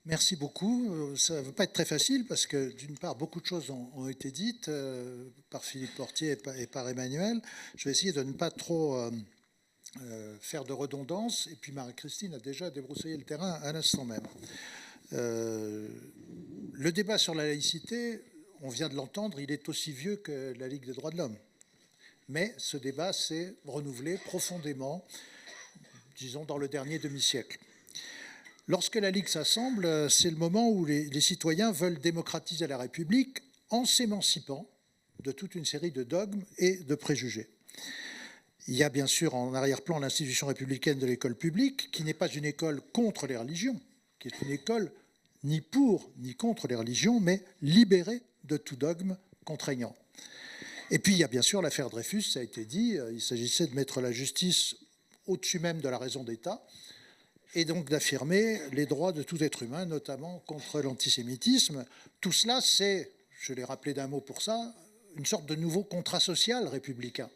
Merci beaucoup. Ça ne va pas être très facile parce que, d'une part, beaucoup de choses ont été dites par Philippe Portier et par Emmanuel. Je vais essayer de ne pas trop faire de redondance. Et puis Marie-Christine a déjà débroussaillé le terrain à l'instant même. Le débat sur la laïcité, on vient de l'entendre, il est aussi vieux que la Ligue des droits de l'homme. Mais ce débat s'est renouvelé profondément, disons, dans le dernier demi-siècle. Lorsque la Ligue s'assemble, c'est le moment où les citoyens veulent démocratiser la République en s'émancipant de toute une série de dogmes et de préjugés. Il y a bien sûr en arrière-plan l'institution républicaine de l'école publique, qui n'est pas une école contre les religions, qui est une école ni pour ni contre les religions, mais libérée de tout dogme contraignant. Et puis il y a bien sûr l'affaire Dreyfus, ça a été dit, il s'agissait de mettre la justice au-dessus même de la raison d'État, et donc d'affirmer les droits de tout être humain, notamment contre l'antisémitisme. Tout cela, c'est, je l'ai rappelé d'un mot pour ça, une sorte de nouveau contrat social républicain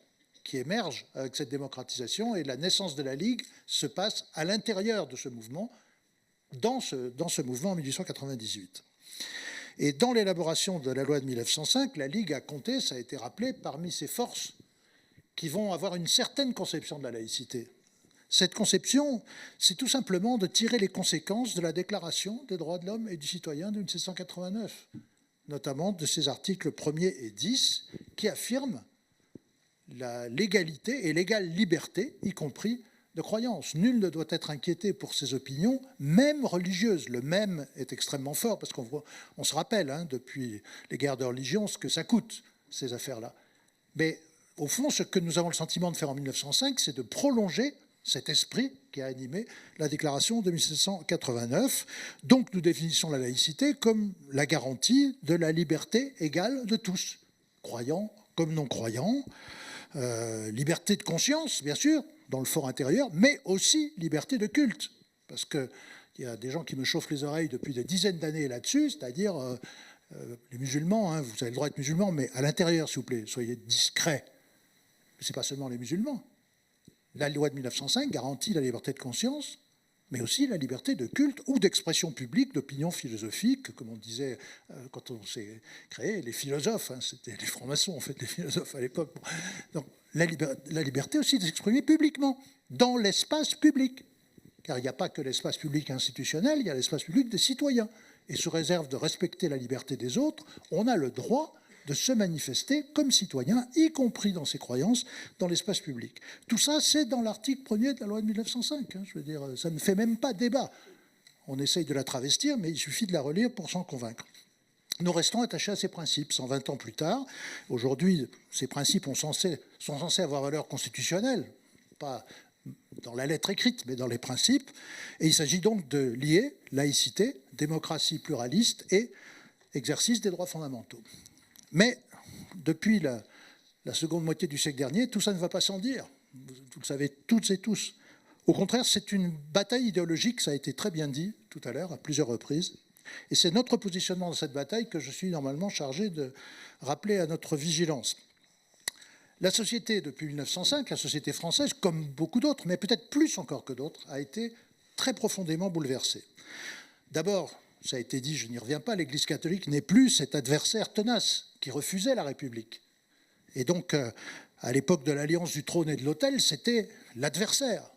qui émerge avec cette démocratisation, et la naissance de la Ligue se passe à l'intérieur de ce mouvement, dans ce mouvement en 1898. Et dans l'élaboration de la loi de 1905, la Ligue a compté, ça a été rappelé, parmi ses forces qui vont avoir une certaine conception de la laïcité. Cette conception, c'est tout simplement de tirer les conséquences de la Déclaration des droits de l'homme et du citoyen de 1789, notamment de ses articles 1er et 10, qui affirment la légalité et l'égale liberté, y compris de croyance. Nul ne doit être inquiété pour ses opinions, même religieuses. Le même est extrêmement fort, parce qu'on se rappelle, depuis les guerres de religion, ce que ça coûte, ces affaires-là. Mais au fond, ce que nous avons le sentiment de faire en 1905, c'est de prolonger cet esprit qui a animé la déclaration de 1789. Donc nous définissons la laïcité comme la garantie de la liberté égale de tous, croyants comme non-croyants, liberté de conscience, bien sûr, dans le fort intérieur, mais aussi liberté de culte. Parce qu'il y a des gens qui me chauffent les oreilles depuis des dizaines d'années là-dessus, c'est-à-dire les musulmans, vous avez le droit d'être musulman, mais à l'intérieur, s'il vous plaît, soyez discrets. Ce n'est pas seulement les musulmans. La loi de 1905 garantit la liberté de conscience, mais aussi la liberté de culte ou d'expression publique, d'opinion philosophique, comme on disait quand on s'est créé, les philosophes, c'était les francs-maçons, en fait, les philosophes à l'époque. Donc, la liberté aussi de s'exprimer publiquement, dans l'espace public. Car il n'y a pas que l'espace public institutionnel, il y a l'espace public des citoyens. Et sous réserve de respecter la liberté des autres, on a le droit de se manifester comme citoyen, y compris dans ses croyances, dans l'espace public. Tout ça, c'est dans l'article 1er de la loi de 1905. Je veux dire, ça ne fait même pas débat. On essaye de la travestir, mais il suffit de la relire pour s'en convaincre. Nous restons attachés à ces principes. 120 ans plus tard, aujourd'hui, ces principes sont censés avoir valeur constitutionnelle, pas dans la lettre écrite, mais dans les principes. Et il s'agit donc de lier laïcité, démocratie pluraliste et exercice des droits fondamentaux. Mais depuis la seconde moitié du siècle dernier, tout ça ne va pas sans dire. Vous le savez toutes et tous. Au contraire, c'est une bataille idéologique, ça a été très bien dit tout à l'heure, à plusieurs reprises. Et c'est notre positionnement dans cette bataille que je suis normalement chargé de rappeler à notre vigilance. La société, depuis 1905, la société française, comme beaucoup d'autres, mais peut-être plus encore que d'autres, a été très profondément bouleversée. D'abord, ça a été dit, je n'y reviens pas, l'Église catholique n'est plus cet adversaire tenace qui refusait la République. Et donc, à l'époque de l'alliance du trône et de l'autel, c'était l'adversaire.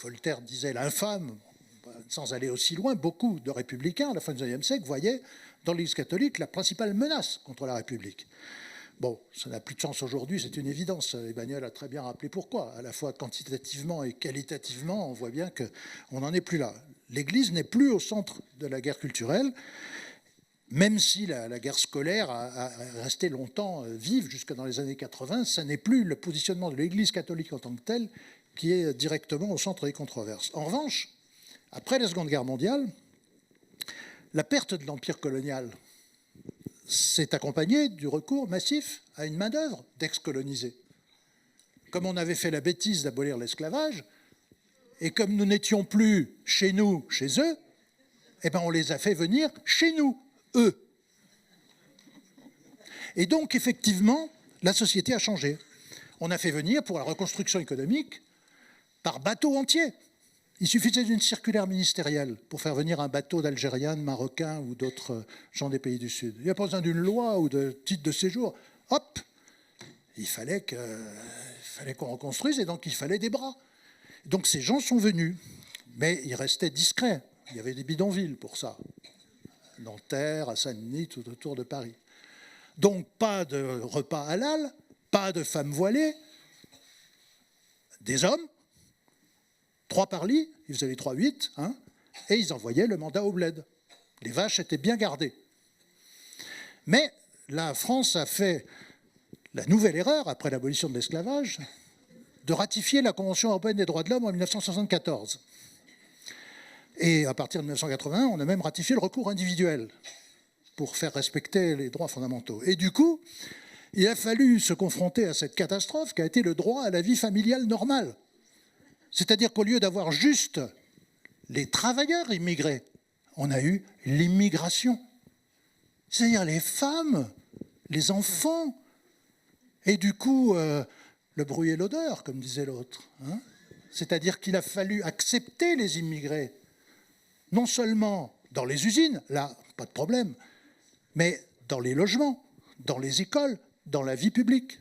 Voltaire disait l'infâme, sans aller aussi loin, beaucoup de républicains à la fin du XIXe siècle voyaient dans l'Église catholique la principale menace contre la République. Bon, ça n'a plus de sens aujourd'hui, c'est une évidence. Emmanuel a très bien rappelé pourquoi. À la fois quantitativement et qualitativement, on voit bien qu'on n'en est plus là. L'Église n'est plus au centre de la guerre culturelle, même si la guerre scolaire a resté longtemps vive, jusque dans les années 80, ça n'est plus le positionnement de l'Église catholique en tant que telle qui est directement au centre des controverses. En revanche, après la Seconde Guerre mondiale, la perte de l'empire colonial s'est accompagnée du recours massif à une main-d'œuvre d'ex-colonisés. Comme on avait fait la bêtise d'abolir l'esclavage, et comme nous n'étions plus chez nous, chez eux, eh ben on les a fait venir chez nous, eux. Et donc, effectivement, la société a changé. On a fait venir, pour la reconstruction économique, par bateau entier. Il suffisait d'une circulaire ministérielle pour faire venir un bateau d'Algériens, de Marocains ou d'autres gens des pays du Sud. Il n'y a pas besoin d'une loi ou de titre de séjour. Hop, il fallait qu'on reconstruise et donc il fallait des bras. Donc ces gens sont venus, mais ils restaient discrets. Il y avait des bidonvilles pour ça. À Nanterre, à Saint-Denis, tout autour de Paris. Donc pas de repas halal, pas de femmes voilées, des hommes, 3 par lit, ils faisaient les 3-8, hein, et ils envoyaient le mandat au bled. Les vaches étaient bien gardées. Mais la France a fait la nouvelle erreur, après l'abolition de l'esclavage, de ratifier la Convention européenne des droits de l'homme en 1974. Et à partir de 1981, on a même ratifié le recours individuel pour faire respecter les droits fondamentaux. Et du coup, il a fallu se confronter à cette catastrophe qui a été le droit à la vie familiale normale. C'est-à-dire qu'au lieu d'avoir juste les travailleurs immigrés, on a eu l'immigration. C'est-à-dire les femmes, les enfants, et du coup, le bruit et l'odeur, comme disait l'autre. Hein. C'est-à-dire qu'il a fallu accepter les immigrés, non seulement dans les usines, là, pas de problème, mais dans les logements, dans les écoles, dans la vie publique.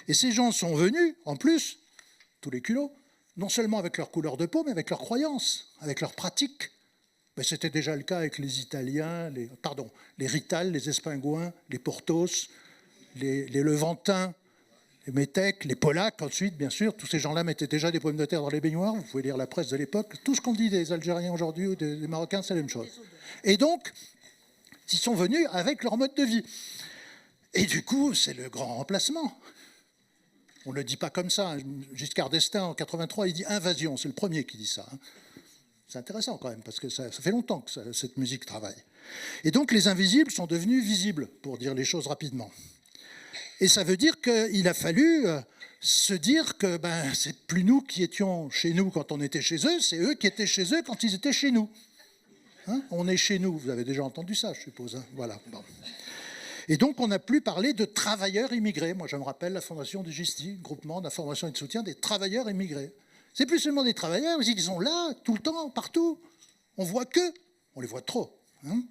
Et ces gens sont venus, en plus, tous les culots, non seulement avec leur couleur de peau, mais avec leurs croyances, avec leurs pratiques. Mais c'était déjà le cas avec les Italiens, les Rital, les Espingouins, les Portos, les Levantins, les Métèques, les Polacs, ensuite, bien sûr. Tous ces gens-là mettaient déjà des pommes de terre dans les baignoires. Vous pouvez lire la presse de l'époque. Tout ce qu'on dit des Algériens aujourd'hui ou des Marocains, c'est la même chose. Et donc, ils sont venus avec leur mode de vie. Et du coup, c'est le grand remplacement. On ne le dit pas comme ça. Giscard d'Estaing, en 83, il dit invasion. C'est le premier qui dit ça. C'est intéressant quand même, parce que ça fait longtemps que cette musique travaille. Et donc, les invisibles sont devenus visibles, pour dire les choses rapidement. Et ça veut dire qu'il a fallu se dire que c'est plus nous qui étions chez nous quand on était chez eux, c'est eux qui étaient chez eux quand ils étaient chez nous. Hein, on est chez nous. Vous avez déjà entendu ça, je suppose. Hein, voilà. Bon. Et donc, on n'a plus parlé de travailleurs immigrés. Moi, je me rappelle la fondation du GISTI, groupement d'information et de soutien des travailleurs immigrés. C'est plus seulement des travailleurs, mais ils sont là, tout le temps, partout. On voit qu'eux. On les voit trop. Hein.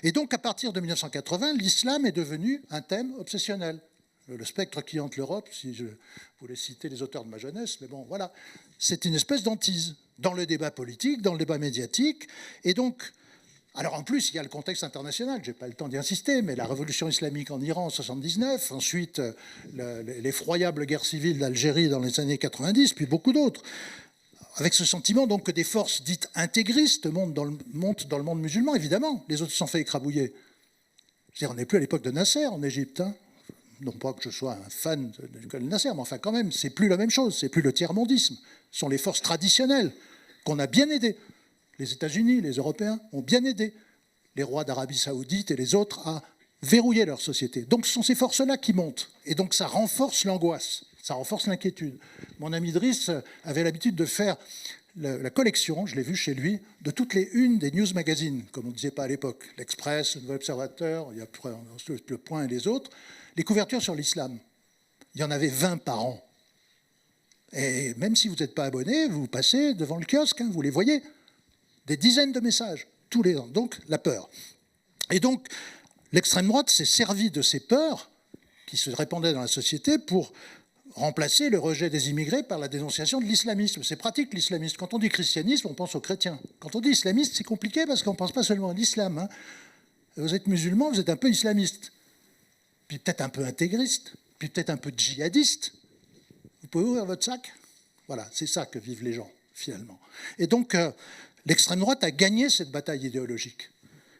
Et donc, à partir de 1980, l'islam est devenu un thème obsessionnel. Le spectre qui hante l'Europe, si je voulais citer les auteurs de ma jeunesse, mais bon, voilà. C'est une espèce d'hantise dans le débat politique, dans le débat médiatique. Et donc, alors en plus, il y a le contexte international, je n'ai pas le temps d'y insister, mais la révolution islamique en Iran en 1979, ensuite l'effroyable guerre civile d'Algérie dans les années 90, puis beaucoup d'autres, avec ce sentiment donc que des forces dites intégristes montent dans le monde musulman, évidemment, les autres se sont fait écrabouiller. C'est-à-dire, on n'est plus à l'époque de Nasser en Égypte, hein. Non pas que je sois un fan du colonel Nasser, mais enfin quand même, c'est plus la même chose, c'est plus le tiers-mondisme. Ce sont les forces traditionnelles qu'on a bien aidées. Les États-Unis, les Européens ont bien aidé les rois d'Arabie Saoudite et les autres à verrouiller leur société. Donc ce sont ces forces-là qui montent. Et donc ça renforce l'angoisse, ça renforce l'inquiétude. Mon ami Driss avait l'habitude de faire la collection, je l'ai vu chez lui, de toutes les unes des news magazines, comme on ne disait pas à l'époque. L'Express, le Nouvel Observateur, il y a Le Point et les autres. Les couvertures sur l'islam. Il y en avait 20 par an. Et même si vous n'êtes pas abonné, vous passez devant le kiosque, hein, vous les voyez. Des dizaines de messages, tous les ans. Donc, la peur. Et donc, l'extrême droite s'est servie de ces peurs qui se répandaient dans la société pour remplacer le rejet des immigrés par la dénonciation de l'islamisme. C'est pratique, l'islamisme. Quand on dit christianisme, on pense aux chrétiens. Quand on dit islamiste, c'est compliqué parce qu'on ne pense pas seulement à l'islam. Hein. Vous êtes musulman, vous êtes un peu islamiste. Puis peut-être un peu intégriste, puis peut-être un peu djihadiste. Vous pouvez ouvrir votre sac? Voilà, c'est ça que vivent les gens, finalement. Et donc, l'extrême droite a gagné cette bataille idéologique.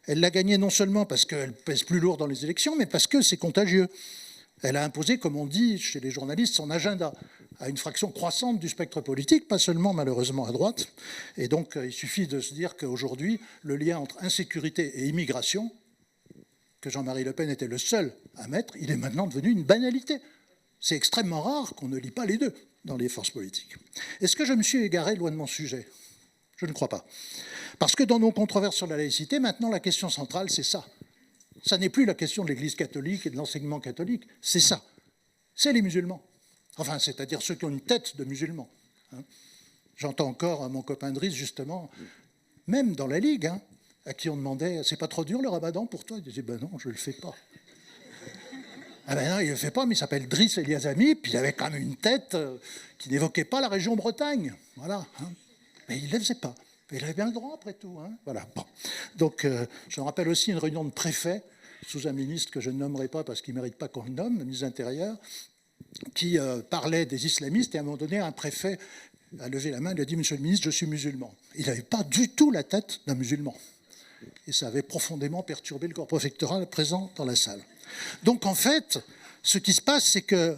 Elle l'a gagnée non seulement parce qu'elle pèse plus lourd dans les élections, mais parce que c'est contagieux. Elle a imposé, comme on dit chez les journalistes, son agenda à une fraction croissante du spectre politique, pas seulement malheureusement à droite. Et donc, il suffit de se dire qu'aujourd'hui, le lien entre insécurité et immigration, que Jean-Marie Le Pen était le seul à mettre, il est maintenant devenu une banalité. C'est extrêmement rare qu'on ne lit pas les deux dans les forces politiques. Est-ce que je me suis égaré loin de mon sujet? Je ne crois pas. Parce que dans nos controverses sur la laïcité, maintenant, la question centrale, c'est ça. Ça n'est plus la question de l'Église catholique et de l'enseignement catholique, c'est ça. C'est les musulmans. Enfin, c'est-à-dire ceux qui ont une tête de musulmans. Hein. J'entends encore mon copain Driss, justement, même dans la Ligue, hein, à qui on demandait « C'est pas trop dur le ramadan pour toi ?» Il disait « Ben non, je le fais pas. » Ah ben non, il ne le fait pas, mais il s'appelle Driss Eliazami, puis il avait quand même une tête qui n'évoquait pas la région Bretagne. Voilà. Hein. Mais il ne le faisait pas. Mais il avait bien le droit, après tout. Hein. Voilà. Bon. Donc, je me rappelle aussi une réunion de préfet sous un ministre que je ne nommerai pas parce qu'il ne mérite pas qu'on le nomme, le ministre de l'Intérieur, qui parlait des islamistes, et à un moment donné, un préfet a levé la main, il a dit « Monsieur le ministre, je suis musulman ». Il n'avait pas du tout la tête d'un musulman. Et ça avait profondément perturbé le corps préfectoral présent dans la salle. Donc, en fait, ce qui se passe, c'est qu'il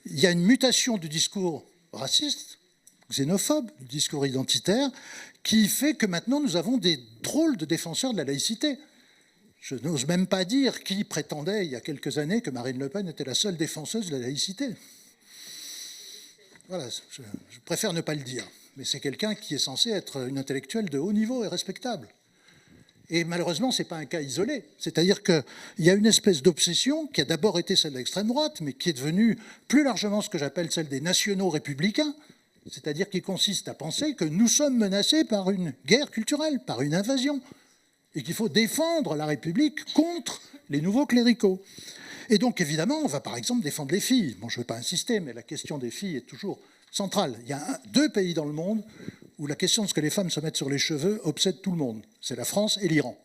y a une mutation du discours raciste, xénophobe, du discours identitaire, qui fait que maintenant, nous avons des drôles de défenseurs de la laïcité. Je n'ose même pas dire qui prétendait, il y a quelques années, que Marine Le Pen était la seule défenseuse de la laïcité. Voilà, je préfère ne pas le dire. Mais c'est quelqu'un qui est censé être une intellectuelle de haut niveau et respectable. Et malheureusement, ce n'est pas un cas isolé. C'est-à-dire qu'il y a une espèce d'obsession qui a d'abord été celle de l'extrême droite, mais qui est devenue plus largement ce que j'appelle celle des nationaux républicains, c'est-à-dire qui consiste à penser que nous sommes menacés par une guerre culturelle, par une invasion, et qu'il faut défendre la République contre les nouveaux cléricaux. Et donc, évidemment, on va par exemple défendre les filles. Bon, je ne vais pas insister, mais la question des filles est toujours centrale. Il y a deux pays dans le monde où la question de ce que les femmes se mettent sur les cheveux obsède tout le monde. C'est la France et l'Iran.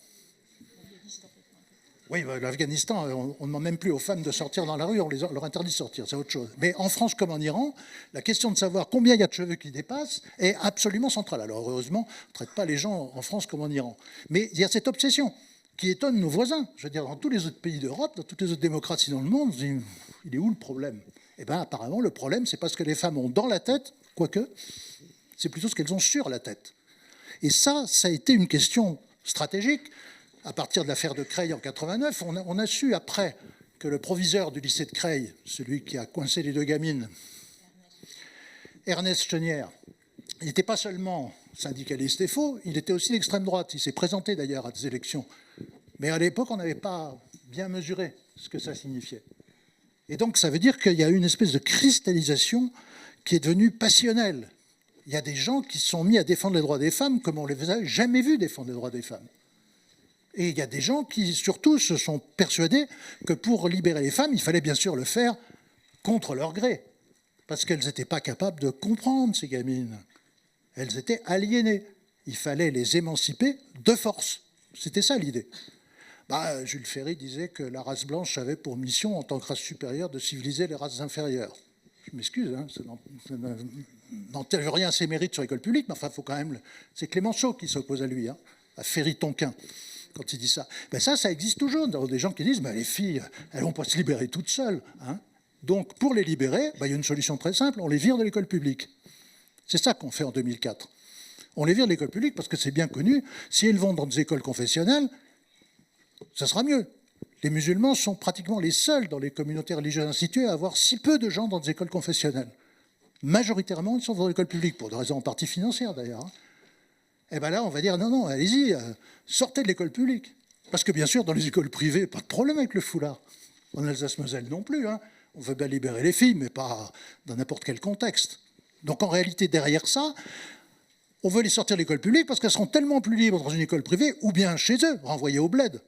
Oui, l'Afghanistan, on ne demande même plus aux femmes de sortir dans la rue, on leur interdit de sortir, c'est autre chose. Mais en France comme en Iran, la question de savoir combien il y a de cheveux qui dépassent est absolument centrale. Alors heureusement, on ne traite pas les gens en France comme en Iran. Mais il y a cette obsession qui étonne nos voisins. Je veux dire, dans tous les autres pays d'Europe, dans toutes les autres démocraties dans le monde, on se dit, il est où le problème? Eh bien, apparemment, le problème, c'est pas ce que les femmes ont dans la tête, quoique, c'est plutôt ce qu'elles ont sur la tête. Et ça a été une question stratégique. À partir de l'affaire de Creil en 89, on a su après que le proviseur du lycée de Creil, celui qui a coincé les deux gamines, Ernest Chenière, il n'était pas seulement syndicaliste et faux, il était aussi d'extrême droite. Il s'est présenté d'ailleurs à des élections. Mais à l'époque, on n'avait pas bien mesuré ce que ça signifiait. Et donc, ça veut dire qu'il y a eu une espèce de cristallisation qui est devenue passionnelle. Il y a des gens qui se sont mis à défendre les droits des femmes comme on ne les avait jamais vus défendre les droits des femmes. Et il y a des gens qui, surtout, se sont persuadés que pour libérer les femmes, il fallait bien sûr le faire contre leur gré, parce qu'elles n'étaient pas capables de comprendre, ces gamines. Elles étaient aliénées. Il fallait les émanciper de force. C'était ça l'idée. Jules Ferry disait que la race blanche avait pour mission, en tant que race supérieure, de civiliser les races inférieures. Je m'excuse, hein, ça n'enterre rien à ses mérites sur l'école publique, mais enfin, faut quand même. C'est Clémenceau qui s'oppose à lui, hein, à Ferry-Tonquin, quand il dit ça. Ça existe toujours. Dans des gens qui disent les filles, elles ne vont pas se libérer toutes seules. Hein. Donc, pour les libérer, il y a une solution très simple, on les vire de l'école publique. C'est ça qu'on fait en 2004. On les vire de l'école publique parce que c'est bien connu, si elles vont dans des écoles confessionnelles, ça sera mieux. Les musulmans sont pratiquement les seuls dans les communautés religieuses instituées à avoir si peu de gens dans des écoles confessionnelles. Majoritairement, ils sont dans l'école publique, pour des raisons en partie financières d'ailleurs. Et bien là, on va dire, non, allez-y, sortez de l'école publique. Parce que bien sûr, dans les écoles privées, pas de problème avec le foulard. En Alsace-Moselle non plus. Hein. On veut bien libérer les filles, mais pas dans n'importe quel contexte. Donc en réalité, derrière ça, on veut les sortir de l'école publique parce qu'elles seront tellement plus libres dans une école privée, ou bien chez eux, renvoyées au bled.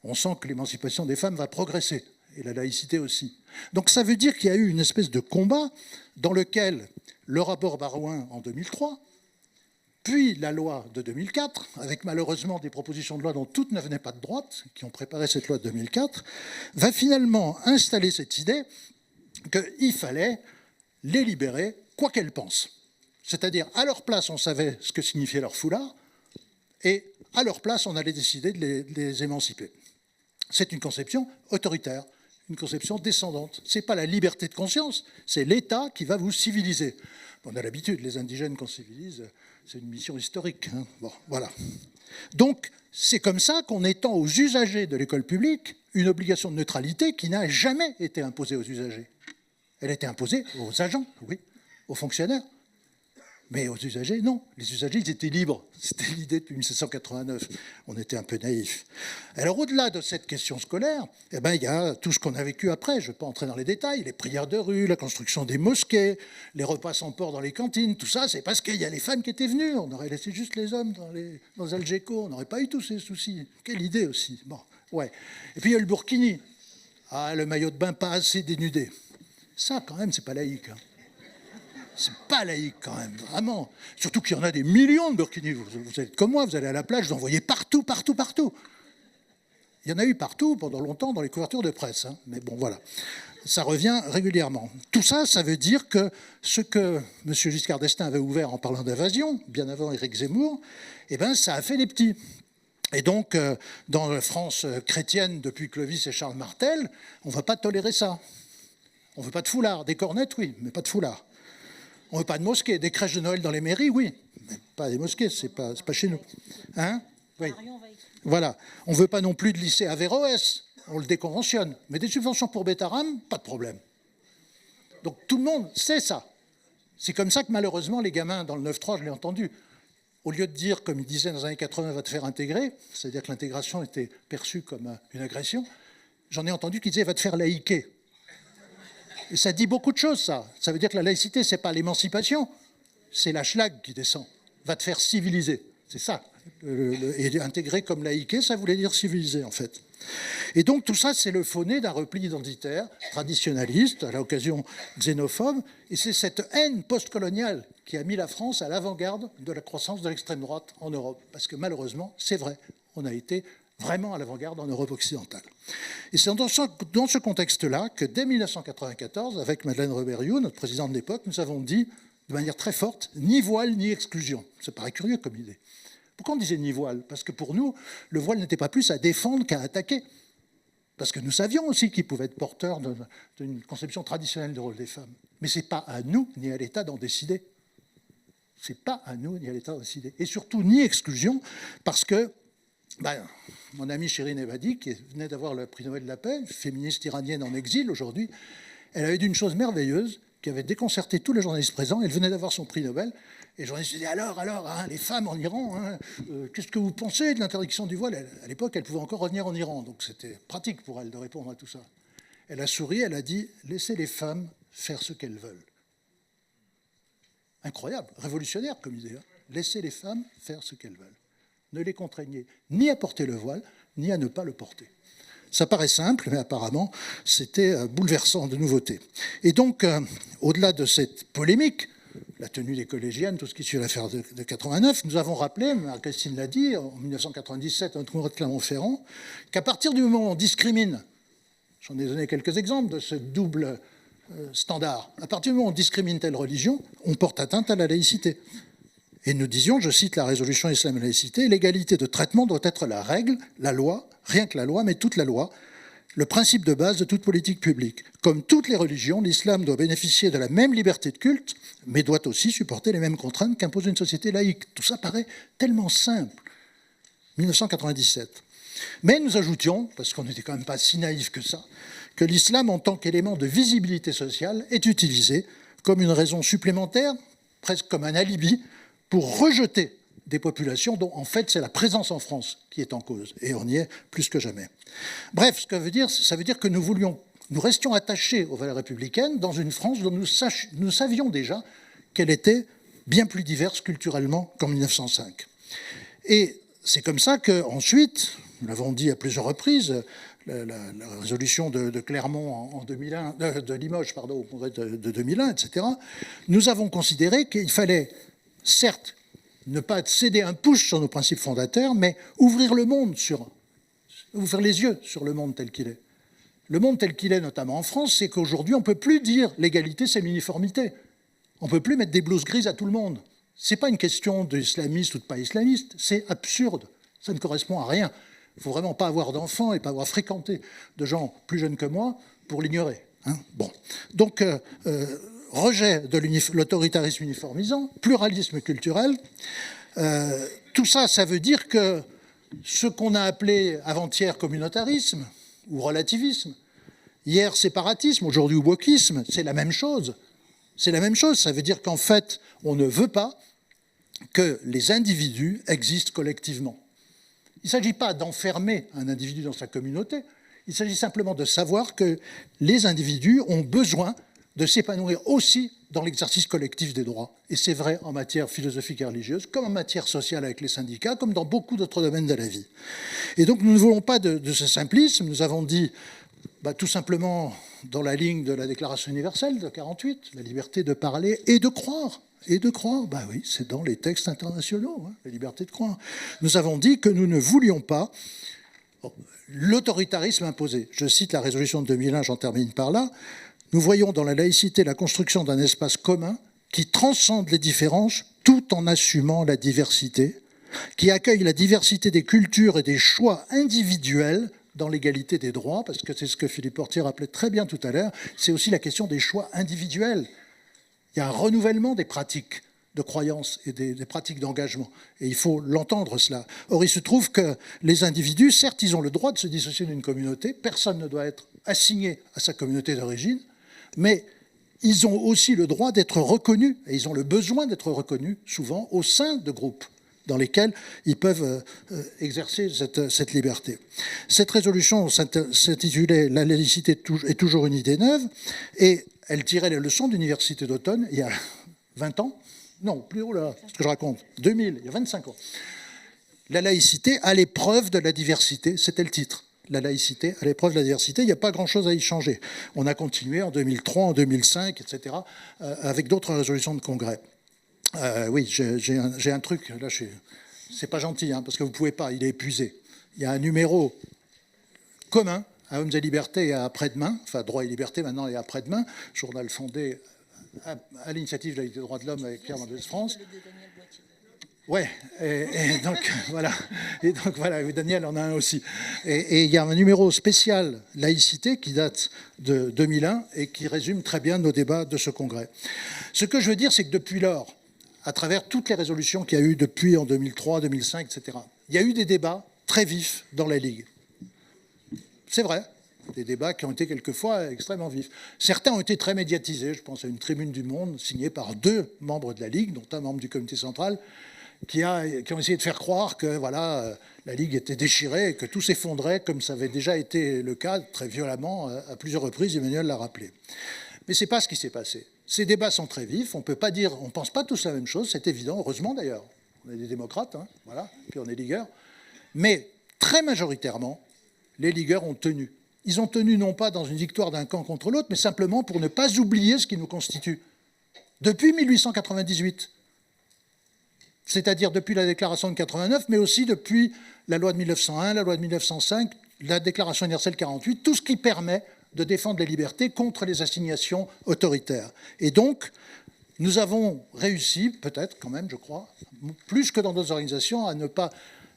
On sent que l'émancipation des femmes va progresser, et la laïcité aussi. Donc ça veut dire qu'il y a eu une espèce de combat dans lequel le rapport Barouin en 2003, puis la loi de 2004, avec malheureusement des propositions de loi dont toutes ne venaient pas de droite, qui ont préparé cette loi de 2004, va finalement installer cette idée qu'il fallait les libérer, quoi qu'elles pensent. C'est-à-dire, à leur place, on savait ce que signifiait leur foulard, et à leur place, on allait décider de les émanciper. C'est une conception autoritaire, une conception descendante. Ce n'est pas la liberté de conscience, c'est l'État qui va vous civiliser. On a l'habitude, les indigènes qu'on civilise, c'est une mission historique. Hein. Bon, voilà. Donc, c'est comme ça qu'on étend aux usagers de l'école publique une obligation de neutralité qui n'a jamais été imposée aux usagers. Elle a été imposée aux agents, oui, aux fonctionnaires. Mais aux usagers, non. Les usagers, ils étaient libres. C'était l'idée depuis 1789. On était un peu naïfs. Alors, au-delà de cette question scolaire, eh ben, il y a tout ce qu'on a vécu après. Je ne vais pas entrer dans les détails. Les prières de rue, la construction des mosquées, les repas sans porc dans les cantines, tout ça, c'est parce qu'il y a les femmes qui étaient venues. On aurait laissé juste les hommes dans Algeco. On n'aurait pas eu tous ces soucis. Quelle idée aussi. Bon, ouais. Et puis, il y a le burkini. Ah, le maillot de bain pas assez dénudé. Ça, quand même, c'est pas laïque. Hein. C'est pas laïque quand même, vraiment. Surtout qu'il y en a des millions de burkinis. Vous êtes comme moi, vous allez à la plage, vous en voyez partout, partout, partout. Il y en a eu partout pendant longtemps dans les couvertures de presse. Hein. Mais bon, voilà. Ça revient régulièrement. Tout ça, ça veut dire que ce que M. Giscard d'Estaing avait ouvert en parlant d'invasion, bien avant Éric Zemmour, eh ben, ça a fait les petits. Et donc, dans la France chrétienne, depuis Clovis et Charles Martel, on ne va pas tolérer ça. On ne veut pas de foulard. Des cornettes, oui, mais pas de foulard. On ne veut pas de mosquées. Des crèches de Noël dans les mairies, oui. Mais pas des mosquées, c'est pas chez nous. Hein? Oui. Voilà. On ne veut pas non plus de lycée Averroès. On le déconventionne. Mais des subventions pour Bétarame, pas de problème. Donc tout le monde sait ça. C'est comme ça que malheureusement, les gamins, dans le 9-3, je l'ai entendu, au lieu de dire, comme ils disaient dans les années 80, va te faire intégrer, c'est-à-dire que l'intégration était perçue comme une agression, j'en ai entendu qu'ils disaient va te faire laïquer. Et ça dit beaucoup de choses, ça. Ça veut dire que la laïcité, ce n'est pas l'émancipation, c'est la schlag qui descend. Va te faire civiliser. C'est ça. Et intégrer comme laïquer, ça voulait dire civiliser, en fait. Et donc, tout ça, c'est le faux-nez d'un repli identitaire, traditionnaliste, à l'occasion xénophobe. Et c'est cette haine postcoloniale qui a mis la France à l'avant-garde de la croissance de l'extrême droite en Europe. Parce que malheureusement, c'est vrai, on a été vraiment à l'avant-garde en Europe occidentale. Et c'est dans ce contexte-là que, dès 1994, avec Madeleine Rebérioux, notre présidente de l'époque, nous avons dit, de manière très forte, ni voile ni exclusion. Ça paraît curieux comme idée. Pourquoi on disait ni voile? Parce que pour nous, le voile n'était pas plus à défendre qu'à attaquer. Parce que nous savions aussi qu'il pouvait être porteur d'une conception traditionnelle du rôle des femmes. Mais ce n'est pas à nous ni à l'État d'en décider. Ce n'est pas à nous ni à l'État d'en décider. Et surtout, ni exclusion, parce que mon amie Shirin Ebadi, qui venait d'avoir le prix Nobel de la paix, féministe iranienne en exil aujourd'hui, elle avait dit une chose merveilleuse qui avait déconcerté tous les journalistes présents. Elle venait d'avoir son prix Nobel. Et les journalistes disaient alors, hein, les femmes en Iran, hein, qu'est-ce que vous pensez de l'interdiction du voile? À l'époque, elle pouvait encore revenir en Iran, donc c'était pratique pour elle de répondre à tout ça. Elle a souri, elle a dit « Laissez les femmes faire ce qu'elles veulent ». Incroyable, révolutionnaire comme idée. Hein. Laissez les femmes faire ce qu'elles veulent. Ne les contraignez ni à porter le voile, ni à ne pas le porter. Ça paraît simple, mais apparemment, c'était bouleversant de nouveautés. Et donc, au-delà de cette polémique, la tenue des collégiennes, tout ce qui suit l'affaire de 89, nous avons rappelé, Christine l'a dit, en 1997, à notre congrès de Clermont-Ferrand, qu'à partir du moment où on discrimine, j'en ai donné quelques exemples de ce double standard, à partir du moment où on discrimine telle religion, on porte atteinte à la laïcité. Et nous disions, je cite la résolution Islam et laïcité, l'égalité de traitement doit être la règle, la loi, rien que la loi, mais toute la loi, le principe de base de toute politique publique. Comme toutes les religions, l'islam doit bénéficier de la même liberté de culte, mais doit aussi supporter les mêmes contraintes qu'impose une société laïque. Tout ça paraît tellement simple. 1997. Mais nous ajoutions, parce qu'on n'était quand même pas si naïfs que ça, que l'islam, en tant qu'élément de visibilité sociale, est utilisé comme une raison supplémentaire, presque comme un alibi, pour rejeter des populations dont, en fait, c'est la présence en France qui est en cause. Et on y est plus que jamais. Bref, ce que ça veut dire que nous restions attachés aux valeurs républicaines dans une France dont nous savions déjà qu'elle était bien plus diverse culturellement qu'en 1905. Et c'est comme ça qu'ensuite, nous l'avons dit à plusieurs reprises, la résolution de Clermont en 2001, de Limoges, pardon, au congrès de 2001, etc., nous avons considéré qu'il fallait certes, ne pas céder un push sur nos principes fondateurs, mais ouvrir les yeux sur le monde tel qu'il est. Le monde tel qu'il est, notamment en France, c'est qu'aujourd'hui, on ne peut plus dire l'égalité, c'est l'uniformité. On ne peut plus mettre des blouses grises à tout le monde. Ce n'est pas une question d'islamiste ou de pas islamiste, c'est absurde. Ça ne correspond à rien. Il ne faut vraiment pas avoir d'enfants et pas avoir fréquenté de gens plus jeunes que moi pour l'ignorer. Hein. Bon. Donc, rejet de l'autoritarisme uniformisant, pluralisme culturel, tout ça, ça veut dire que ce qu'on a appelé avant-hier communautarisme ou relativisme, hier séparatisme, aujourd'hui wokisme, c'est la même chose. C'est la même chose, ça veut dire qu'en fait, on ne veut pas que les individus existent collectivement. Il ne s'agit pas d'enfermer un individu dans sa communauté, il s'agit simplement de savoir que les individus ont besoin de s'épanouir aussi dans l'exercice collectif des droits. Et c'est vrai en matière philosophique et religieuse, comme en matière sociale avec les syndicats, comme dans beaucoup d'autres domaines de la vie. Et donc nous ne voulons pas de ce simplisme, nous avons dit tout simplement dans la ligne de la Déclaration universelle de 1948, la liberté de parler et de croire. Et de croire, oui, c'est dans les textes internationaux, la liberté de croire. Nous avons dit que nous ne voulions pas l'autoritarisme imposé. Je cite la résolution de 2001, j'en termine par là. Nous voyons dans la laïcité la construction d'un espace commun qui transcende les différences tout en assumant la diversité, qui accueille la diversité des cultures et des choix individuels dans l'égalité des droits, parce que c'est ce que Philippe Portier rappelait très bien tout à l'heure, c'est aussi la question des choix individuels. Il y a un renouvellement des pratiques de croyances et des pratiques d'engagement. Et il faut l'entendre, cela. Or, il se trouve que les individus, certes, ils ont le droit de se dissocier d'une communauté, personne ne doit être assigné à sa communauté d'origine, mais ils ont aussi le droit d'être reconnus, et ils ont le besoin d'être reconnus, souvent, au sein de groupes dans lesquels ils peuvent exercer cette liberté. Cette résolution s'intitulait « La laïcité est toujours une idée neuve » et elle tirait les leçons d'Université d'automne il y a 20 ans. Non, plus haut là, ce que je raconte, 2000, il y a 25 ans. La laïcité à l'épreuve de la diversité, c'était le titre. La laïcité à l'épreuve de la diversité, il n'y a pas grand-chose à y changer. On a continué en 2003, en 2005, etc., avec d'autres résolutions de congrès. Oui, j'ai un truc, là, c'est pas gentil, parce que vous ne pouvez pas, il est épuisé. Il y a un numéro commun à Hommes et Libertés et à Après-demain, enfin Droit et Liberté maintenant et Après-demain, journal fondé à l'initiative de la Ligue des droits de l'homme avec Pierre Mendès France. Ouais, et donc voilà, Daniel en a un aussi. Et il y a un numéro spécial laïcité qui date de 2001 et qui résume très bien nos débats de ce congrès. Ce que je veux dire, c'est que depuis lors, à travers toutes les résolutions qu'il y a eu depuis en 2003, 2005, etc., il y a eu des débats très vifs dans la Ligue. C'est vrai, des débats qui ont été quelquefois extrêmement vifs. Certains ont été très médiatisés, je pense à une tribune du Monde signée par 2 membres de la Ligue, dont un membre du comité central, qui ont essayé de faire croire que voilà, la Ligue était déchirée et que tout s'effondrait, comme ça avait déjà été le cas très violemment à plusieurs reprises, Emmanuel l'a rappelé. Mais ce n'est pas ce qui s'est passé. Ces débats sont très vifs, on ne peut pas dire, on ne pense pas tous la même chose, c'est évident, heureusement d'ailleurs. On est des démocrates, voilà, puis on est ligueurs. Mais très majoritairement, les ligueurs ont tenu. Ils ont tenu non pas dans une victoire d'un camp contre l'autre, mais simplement pour ne pas oublier ce qui nous constitue. Depuis 1898, c'est-à-dire depuis la déclaration de 89, mais aussi depuis la loi de 1901, la loi de 1905, la déclaration universelle 48, tout ce qui permet de défendre les libertés contre les assignations autoritaires. Et donc, nous avons réussi, peut-être quand même, je crois, plus que dans d'autres organisations, à ne pas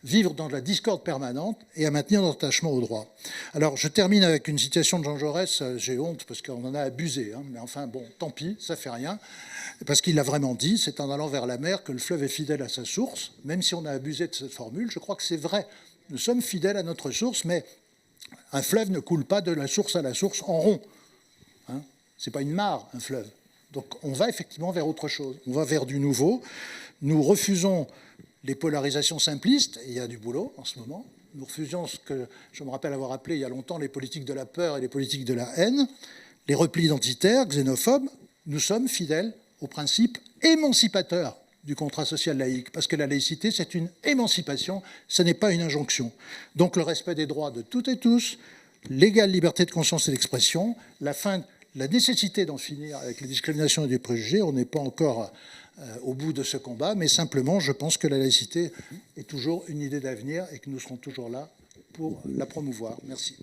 vivre dans la discorde permanente et à maintenir notre attachement au droit. Alors, je termine avec une citation de Jean Jaurès. J'ai honte parce qu'on en a abusé, mais enfin, bon, tant pis, ça fait rien. Parce qu'il l'a vraiment dit, c'est en allant vers la mer que le fleuve est fidèle à sa source. Même si on a abusé de cette formule, je crois que c'est vrai. Nous sommes fidèles à notre source, mais un fleuve ne coule pas de la source à la source en rond. Ce n'est pas une mare, un fleuve. Donc on va effectivement vers autre chose. On va vers du nouveau. Nous refusons les polarisations simplistes, et il y a du boulot en ce moment. Nous refusons ce que je me rappelle avoir appelé il y a longtemps les politiques de la peur et les politiques de la haine, les replis identitaires, xénophobes. Nous sommes fidèles au principe émancipateur du contrat social laïque, parce que la laïcité, c'est une émancipation, ce n'est pas une injonction. Donc le respect des droits de toutes et tous, l'égale liberté de conscience et d'expression, la nécessité d'en finir avec les discriminations et les préjugés. On n'est pas encore au bout de ce combat, mais simplement, je pense que la laïcité est toujours une idée d'avenir et que nous serons toujours là pour la promouvoir. Merci.